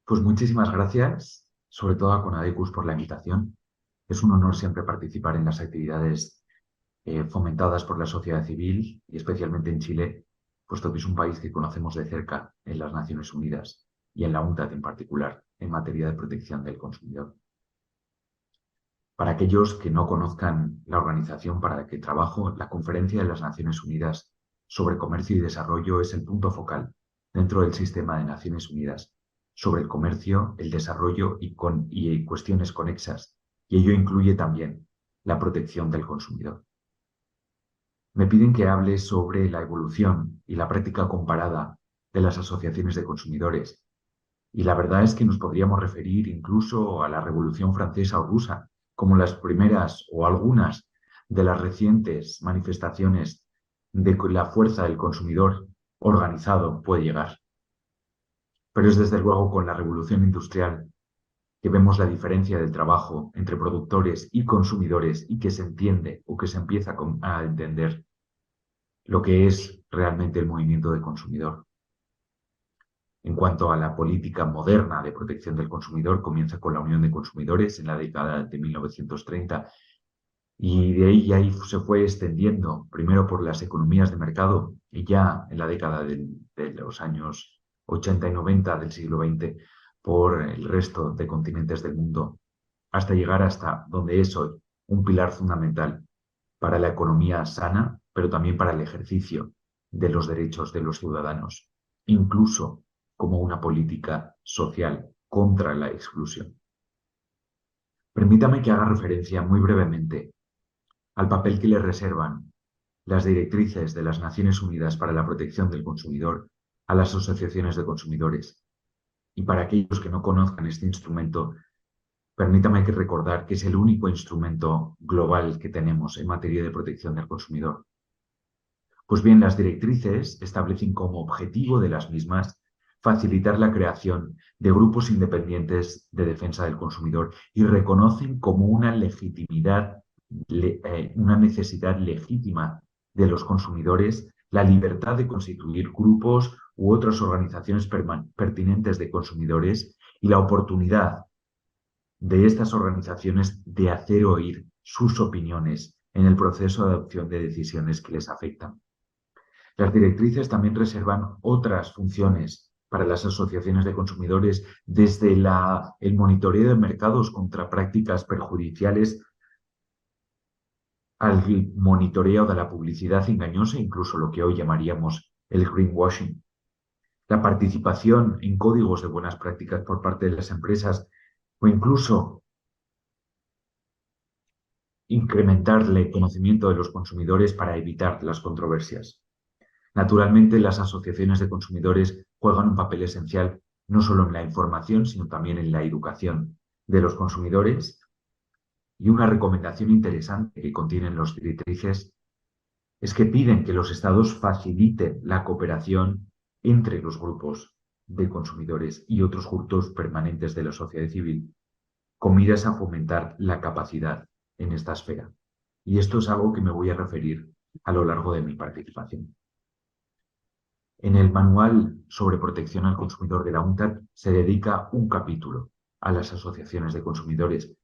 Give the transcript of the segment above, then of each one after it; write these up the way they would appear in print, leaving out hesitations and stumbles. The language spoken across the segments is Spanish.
Pues muchísimas gracias, sobre todo a Conadecus por la invitación. Es un honor siempre participar en las actividades fomentadas por la sociedad civil y especialmente en Chile, puesto que es un país que conocemos de cerca en las Naciones Unidas y en la UNCTAD en particular, en materia de protección del consumidor. Para aquellos que no conozcan la organización para la que trabajo, la Conferencia de las Naciones Unidas sobre Comercio y Desarrollo es el punto focal dentro del sistema de Naciones Unidas sobre el comercio, el desarrollo y cuestiones conexas, y ello incluye también la protección del consumidor. Me piden que hable sobre la evolución y la práctica comparada de las asociaciones de consumidores, y la verdad es que nos podríamos referir incluso a la Revolución Francesa o Rusa, como las primeras o algunas de las recientes manifestaciones de la fuerza del consumidor organizado puede llegar. Pero es desde luego con la Revolución Industrial que vemos la diferencia del trabajo entre productores y consumidores y que se entiende o que se empieza a entender lo que es realmente el movimiento de consumidor. En cuanto a la política moderna de protección del consumidor, comienza con la Unión de Consumidores en la década de 1930 y de ahí se fue extendiendo, primero por las economías de mercado y ya en la década de los años 80 y 90 del siglo XX por el resto de continentes del mundo, hasta llegar hasta donde es hoy un pilar fundamental para la economía sana, pero también para el ejercicio de los derechos de los ciudadanos, incluso como una política social contra la exclusión. Permítame que haga referencia muy brevemente al papel que le reservan las directrices de las Naciones Unidas para la protección del consumidor a las asociaciones de consumidores. Y para aquellos que no conozcan este instrumento, permítame que recordar que es el único instrumento global que tenemos en materia de protección del consumidor. Pues bien, las directrices establecen como objetivo de las mismas facilitar la creación de grupos independientes de defensa del consumidor y reconocen como una legitimidad, una necesidad legítima de los consumidores la libertad de constituir grupos u otras organizaciones pertinentes de consumidores y la oportunidad de estas organizaciones de hacer oír sus opiniones en el proceso de adopción de decisiones que les afectan. Las directrices también reservan otras funciones para las asociaciones de consumidores, desde el monitoreo de mercados contra prácticas perjudiciales al monitoreo de la publicidad engañosa, incluso lo que hoy llamaríamos el greenwashing. La participación en códigos de buenas prácticas por parte de las empresas o incluso incrementar el conocimiento de los consumidores para evitar las controversias. Naturalmente, las asociaciones de consumidores juegan un papel esencial no solo en la información, sino también en la educación de los consumidores. Y una recomendación interesante que contienen los directrices es que piden que los estados faciliten la cooperación entre los grupos de consumidores y otros grupos permanentes de la sociedad civil, con miras a fomentar la capacidad en esta esfera. Y esto es algo que me voy a referir a lo largo de mi participación. En el Manual sobre Protección al Consumidor de la UNCTAD se dedica un capítulo a las asociaciones de consumidores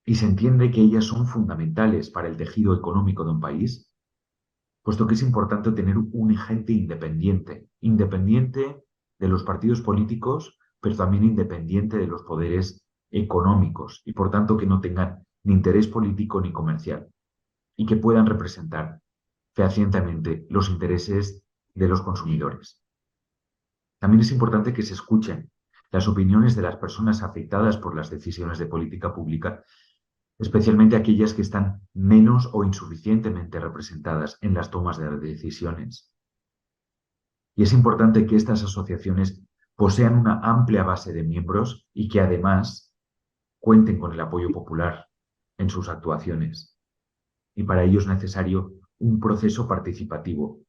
y se entiende que ellas son fundamentales para el tejido económico de un país, puesto que es importante tener un agente independiente, independiente de los partidos políticos, pero también independiente de los poderes económicos y por tanto que no tengan ni interés político ni comercial y que puedan representar fehacientemente los intereses de los consumidores. También es importante que se escuchen las opiniones de las personas afectadas por las decisiones de política pública, especialmente aquellas que están menos o insuficientemente representadas en las tomas de decisiones. Y es importante que estas asociaciones posean una amplia base de miembros y que además cuenten con el apoyo popular en sus actuaciones. Y para ello es necesario un proceso participativo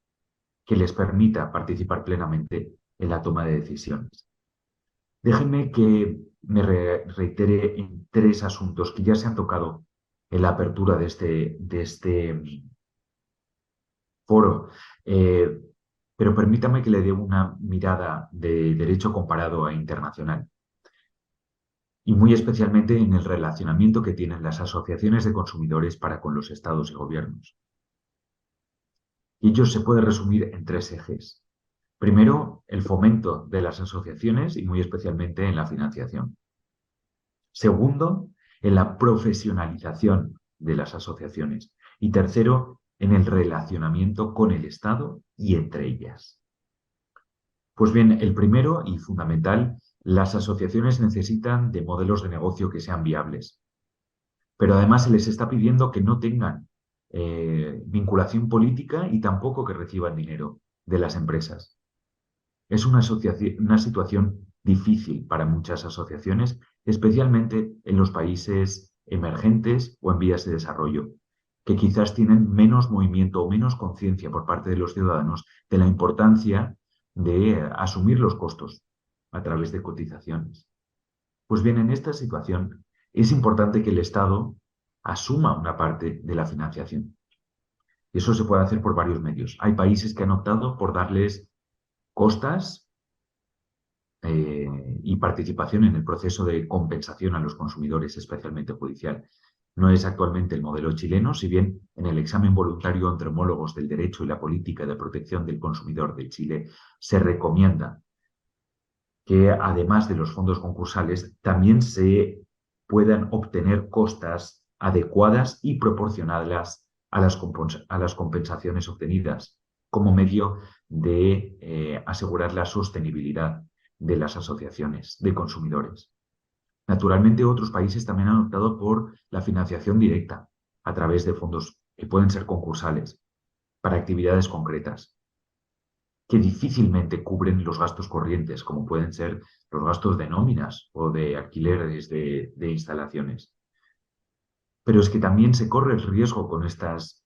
que les permita participar plenamente en la toma de decisiones. Déjenme que me reitere en tres asuntos que ya se han tocado en la apertura de este foro. pero permítame que le dé una mirada de derecho comparado e internacional, y muy especialmente en el relacionamiento que tienen las asociaciones de consumidores para con los estados y gobiernos. Y ello se puede resumir en tres ejes. Primero, el fomento de las asociaciones y muy especialmente en la financiación. Segundo, en la profesionalización de las asociaciones. Y tercero, en el relacionamiento con el Estado y entre ellas. Pues bien, el primero y fundamental, las asociaciones necesitan de modelos de negocio que sean viables, pero además se les está pidiendo que no tengan vinculación política y tampoco que reciban dinero de las empresas. Es una situación difícil para muchas asociaciones, especialmente en los países emergentes o en vías de desarrollo, que quizás tienen menos movimiento o menos conciencia por parte de los ciudadanos de la importancia de asumir los costos a través de cotizaciones. Pues bien, en esta situación es importante que el Estado asuma una parte de la financiación. Y eso se puede hacer por varios medios. Hay países que han optado por darles costas y participación en el proceso de compensación a los consumidores, especialmente judicial. No es actualmente el modelo chileno, si bien en el examen voluntario entre homólogos del derecho y la política de protección del consumidor de Chile se recomienda que además de los fondos concursales también se puedan obtener costas adecuadas y proporcionadas a las compensaciones obtenidas como medio de asegurar la sostenibilidad de las asociaciones de consumidores. Naturalmente, otros países también han optado por la financiación directa a través de fondos que pueden ser concursales para actividades concretas que difícilmente cubren los gastos corrientes, como pueden ser los gastos de nóminas o de alquileres de instalaciones. Pero es que también se corre el riesgo con estos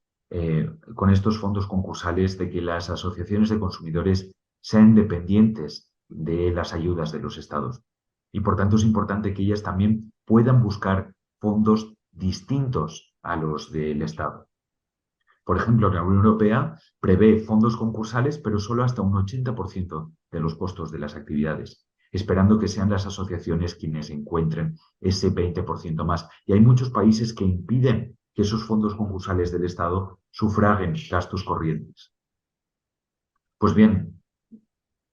fondos concursales de que las asociaciones de consumidores sean dependientes de las ayudas de los estados. Y por tanto es importante que ellas también puedan buscar fondos distintos a los del Estado. Por ejemplo, la Unión Europea prevé fondos concursales, pero solo hasta un 80% de los costos de las actividades, esperando que sean las asociaciones quienes encuentren ese 20% más. Y hay muchos países que impiden que esos fondos concursales del Estado sufraguen gastos corrientes. Pues bien,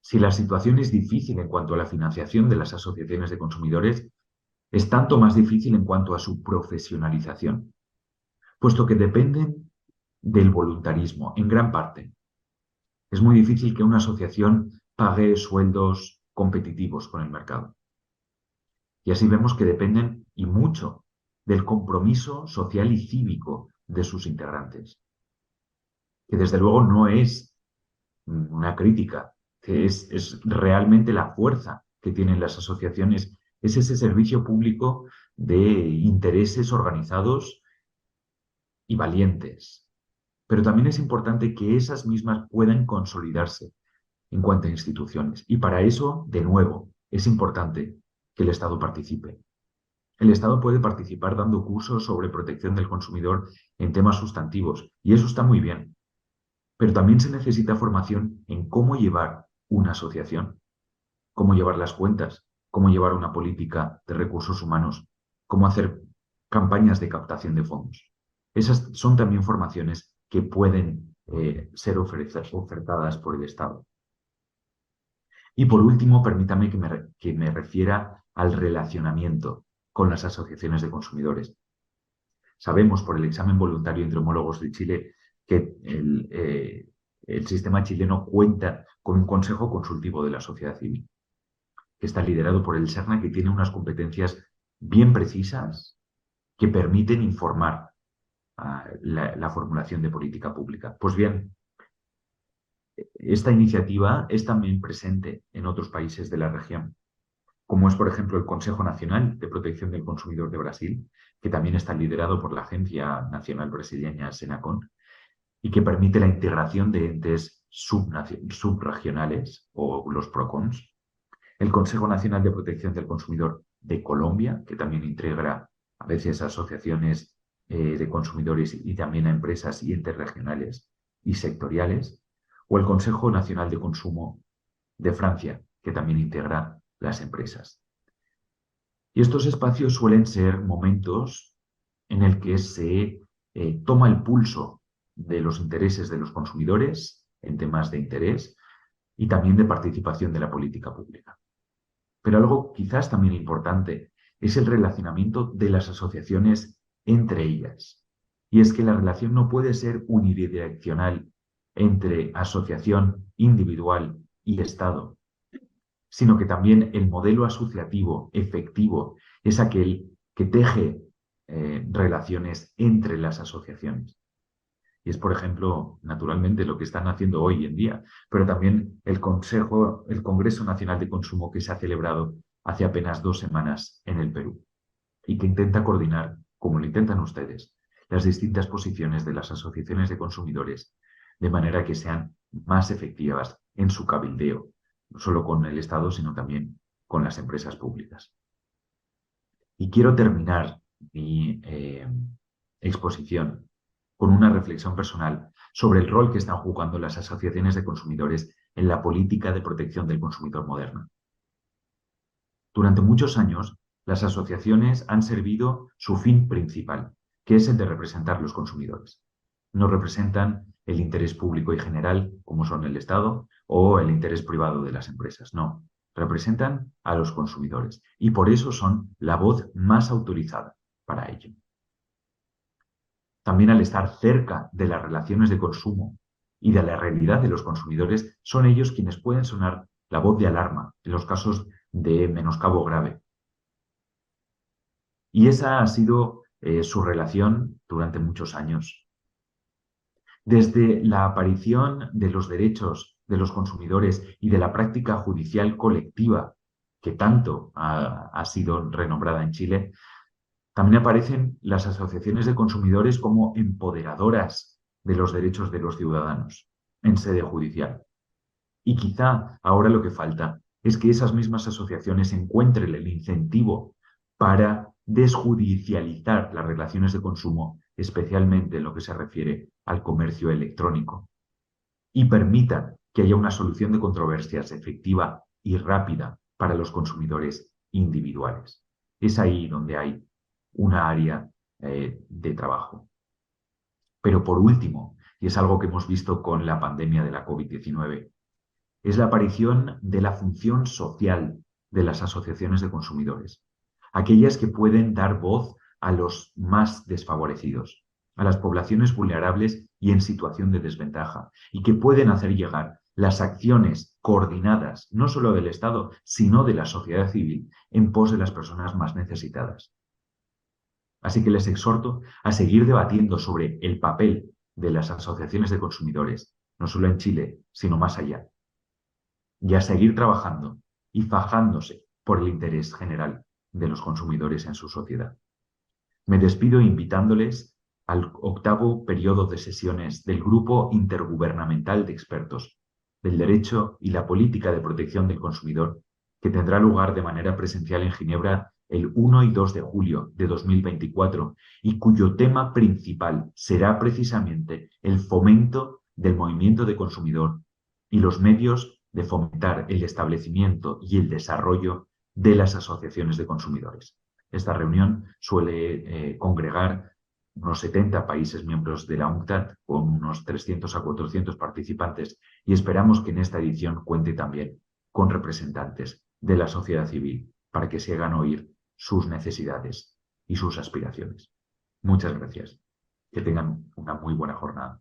si la situación es difícil en cuanto a la financiación de las asociaciones de consumidores, es tanto más difícil en cuanto a su profesionalización, puesto que dependen del voluntarismo en gran parte. Es muy difícil que una asociación pague sueldos competitivos con el mercado. Y así vemos que dependen y mucho del compromiso social y cívico de sus integrantes, que desde luego no es una crítica, que es realmente la fuerza que tienen las asociaciones, es ese servicio público de intereses organizados y valientes. Pero también es importante que esas mismas puedan consolidarse en cuanto a instituciones. Y para eso, de nuevo, es importante que el Estado participe. El Estado puede participar dando cursos sobre protección del consumidor en temas sustantivos, y eso está muy bien. Pero también se necesita formación en cómo llevar una asociación, cómo llevar las cuentas, cómo llevar una política de recursos humanos, cómo hacer campañas de captación de fondos. Esas son también formaciones que pueden ser ofertadas por el Estado. Y por último, permítame que me refiera al relacionamiento con las asociaciones de consumidores. Sabemos por el examen voluntario entre homólogos de Chile que el sistema chileno cuenta con un consejo consultivo de la sociedad civil, que está liderado por el SERNA, que tiene unas competencias bien precisas que permiten informar la formulación de política pública. Pues bien, esta iniciativa es también presente en otros países de la región, como es, por ejemplo, el Consejo Nacional de Protección del Consumidor de Brasil, que también está liderado por la Agencia Nacional Brasileña Senacon, y que permite la integración de entes subregionales o los PROCONs. El Consejo Nacional de Protección del Consumidor de Colombia, que también integra a veces asociaciones de consumidores y también a empresas y entes regionales y sectoriales, o el Consejo Nacional de Consumo de Francia, que también integra las empresas. Y estos espacios suelen ser momentos en el que se toma el pulso de los intereses de los consumidores en temas de interés y también de participación de la política pública. Pero algo quizás también importante es el relacionamiento de las asociaciones entre ellas. Y es que la relación no puede ser unidireccional entre asociación individual y Estado, sino que también el modelo asociativo efectivo es aquel que teje relaciones entre las asociaciones. Y es, por ejemplo, naturalmente lo que están haciendo hoy en día, pero también el Congreso Nacional de Consumo que se ha celebrado hace apenas 2 semanas en el Perú y que intenta coordinar, como lo intentan ustedes, las distintas posiciones de las asociaciones de consumidores de manera que sean más efectivas en su cabildeo, no solo con el Estado, sino también con las empresas públicas. Y quiero terminar mi exposición con una reflexión personal sobre el rol que están jugando las asociaciones de consumidores en la política de protección del consumidor moderna. Durante muchos años, las asociaciones han servido su fin principal, que es el de representar los consumidores. No representan el interés público y general, como son el Estado, o el interés privado de las empresas. No, representan a los consumidores y por eso son la voz más autorizada para ello. También al estar cerca de las relaciones de consumo y de la realidad de los consumidores, son ellos quienes pueden sonar la voz de alarma en los casos de menoscabo grave. Y esa ha sido su relación durante muchos años. Desde la aparición de los derechos de los consumidores y de la práctica judicial colectiva, que tanto ha sido renombrada en Chile, también aparecen las asociaciones de consumidores como empoderadoras de los derechos de los ciudadanos en sede judicial. Y quizá ahora lo que falta es que esas mismas asociaciones encuentren el incentivo para desjudicializar las relaciones de consumo, especialmente en lo que se refiere al comercio electrónico, y permitan que haya una solución de controversias efectiva y rápida para los consumidores individuales. Es ahí donde hay una área de trabajo. Pero por último, y es algo que hemos visto con la pandemia de la COVID-19, es la aparición de la función social de las asociaciones de consumidores, aquellas que pueden dar voz a los más desfavorecidos, a las poblaciones vulnerables y en situación de desventaja, y que pueden hacer llegar las acciones coordinadas, no solo del Estado, sino de la sociedad civil, en pos de las personas más necesitadas. Así que les exhorto a seguir debatiendo sobre el papel de las asociaciones de consumidores, no solo en Chile, sino más allá, y a seguir trabajando y fajándose por el interés general de los consumidores en su sociedad. Me despido invitándoles al 8º periodo de sesiones del Grupo Intergubernamental de Expertos del Derecho y la Política de Protección del Consumidor, que tendrá lugar de manera presencial en Ginebra el 1 y 2 de julio de 2024 y cuyo tema principal será precisamente el fomento del movimiento de consumidor y los medios de fomentar el establecimiento y el desarrollo de las asociaciones de consumidores. Esta reunión suele congregar unos 70 países miembros de la UNCTAD, con unos 300 a 400 participantes, y esperamos que en esta edición cuente también con representantes de la sociedad civil para que se hagan oír sus necesidades y sus aspiraciones. Muchas gracias. Que tengan una muy buena jornada.